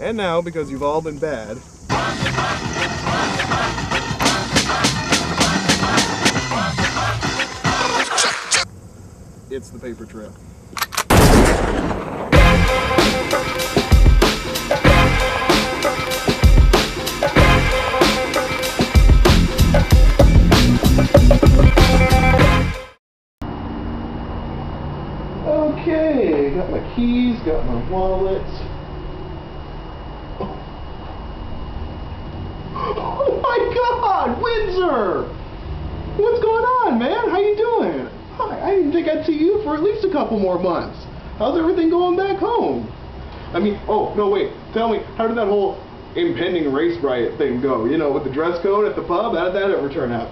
And now, because you've all been bad, it's the paper trail. Okay, got my keys, got my wallet. Oh my God, Windsor! What's going on, man? How you doing? Hi, I didn't think I'd see you for at least a couple more months. How's everything going back home? I mean, oh, no, wait. Tell me, how did that whole impending race riot thing go? You know, with the dress code at the pub? How did that ever turn out?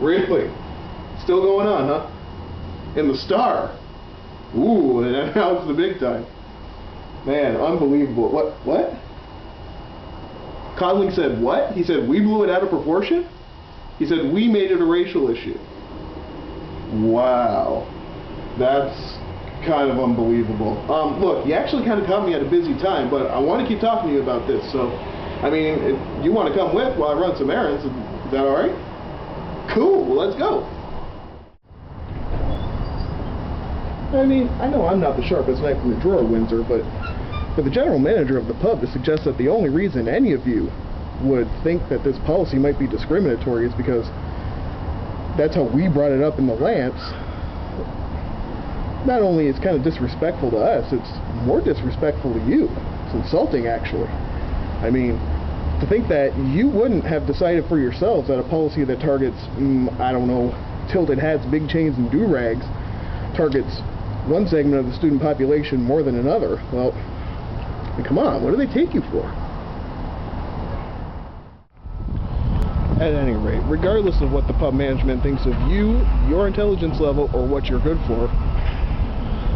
Really? Still going on, huh? In the Star? Ooh, and announced the big time. Man, unbelievable. What? Codling said what? He said we blew it out of proportion? He said we made it a racial issue. Wow. That's kind of unbelievable. Look, you actually kind of caught me at a busy time, but I want to keep talking to you about this, so, I mean, if you want to come with while I run some errands, is that alright? Cool, well, let's go. I mean, I know I'm not the sharpest knife in the drawer, Windsor, but for the general manager of the pub to suggest that the only reason any of you would think that this policy might be discriminatory is because that's how we brought it up in the Lance, not only is kind of disrespectful to us, it's more disrespectful to you. It's insulting, actually. I mean, to think that you wouldn't have decided for yourselves that a policy that targets, I don't know, tilted hats, big chains, and do-rags targets one segment of the student population more than another. Well, I mean, come on, what do they take you for? At any rate, regardless of what the pub management thinks of you, your intelligence level, or what you're good for,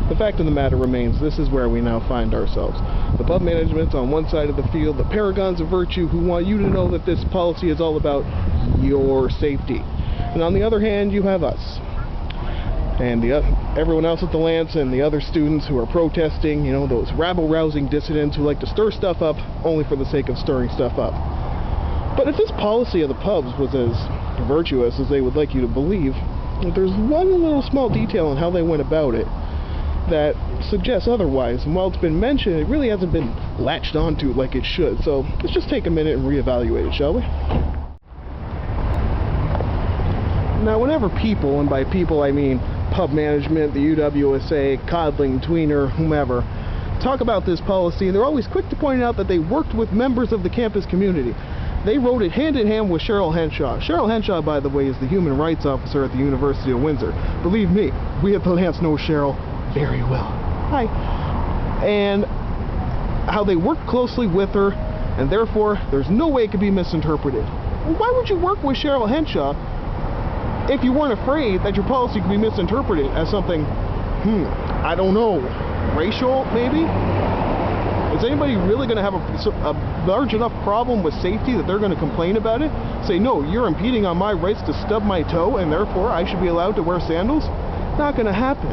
the fact of the matter remains, this is where we now find ourselves. The pub management's on one side of the field, the paragons of virtue who want you to know that this policy is all about your safety. And on the other hand, you have us. And everyone else at the Lance and the other students who are protesting, you know, those rabble-rousing dissidents who like to stir stuff up only for the sake of stirring stuff up. But if this policy of the pubs was as virtuous as they would like you to believe, there's one little small detail in how they went about it that suggests otherwise. And while it's been mentioned, it really hasn't been latched onto like it should. So let's just take a minute and reevaluate it, shall we? Now, whenever people, and by people I mean pub management, the UWSA, Codling, Tweener, whomever, talk about this policy, they're always quick to point out that they worked with members of the campus community. They wrote it hand in hand with Cheryl Henshaw. Cheryl Henshaw, by the way, is the human rights officer at the University of Windsor. Believe me, we at the Lance know Cheryl very well. Hi. And how they worked closely with her, and therefore there's no way it could be misinterpreted. Why would you work with Cheryl Henshaw if you weren't afraid that your policy could be misinterpreted as something, I don't know, racial, maybe? Is anybody really going to have a large enough problem with safety that they're going to complain about it? Say, no, you're impeding on my rights to stub my toe, and therefore I should be allowed to wear sandals? Not going to happen.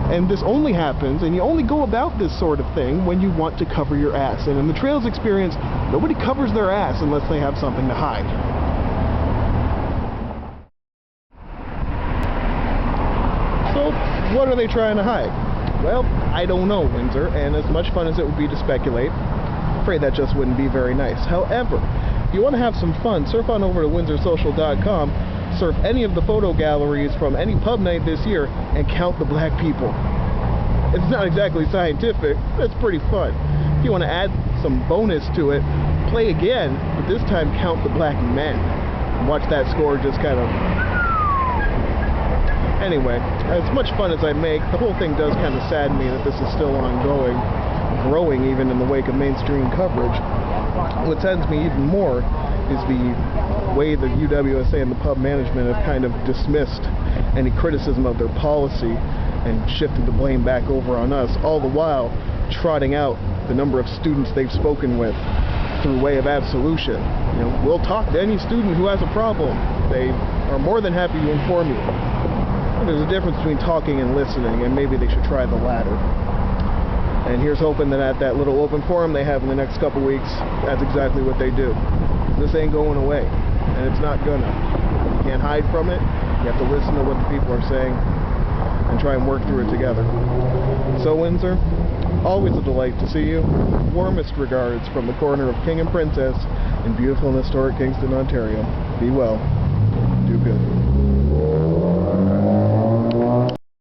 And this only happens, and you only go about this sort of thing when you want to cover your ass. And in the Trails experience, nobody covers their ass unless they have something to hide. So, what are they trying to hide? Well, I don't know, Windsor, and as much fun as it would be to speculate, I'm afraid that just wouldn't be very nice. However, if you want to have some fun, surf on over to windsorsocial.com, surf any of the photo galleries from any pub night this year, and count the black people. It's not exactly scientific, but it's pretty fun. If you want to add some bonus to it, play again, but this time count the black men. Watch that score just kind of... Anyway, as much fun as I make, the whole thing does kind of sadden me that this is still ongoing, growing even in the wake of mainstream coverage. What saddens me even more is the way the UWSA and the pub management have kind of dismissed any criticism of their policy and shifted the blame back over on us, all the while trotting out the number of students they've spoken with through way of absolution. You know, we'll talk to any student who has a problem. They are more than happy to inform you. There's a difference between talking and listening, and maybe they should try the latter. And here's hoping that at that little open forum they have in the next couple weeks, that's exactly what they do. This ain't going away, and it's not gonna. You can't hide from it. You have to listen to what the people are saying and try and work through it together. So Windsor, always a delight to see you. Warmest regards from the corner of King and Princess in beautiful and historic Kingston, Ontario. Be well. Do good.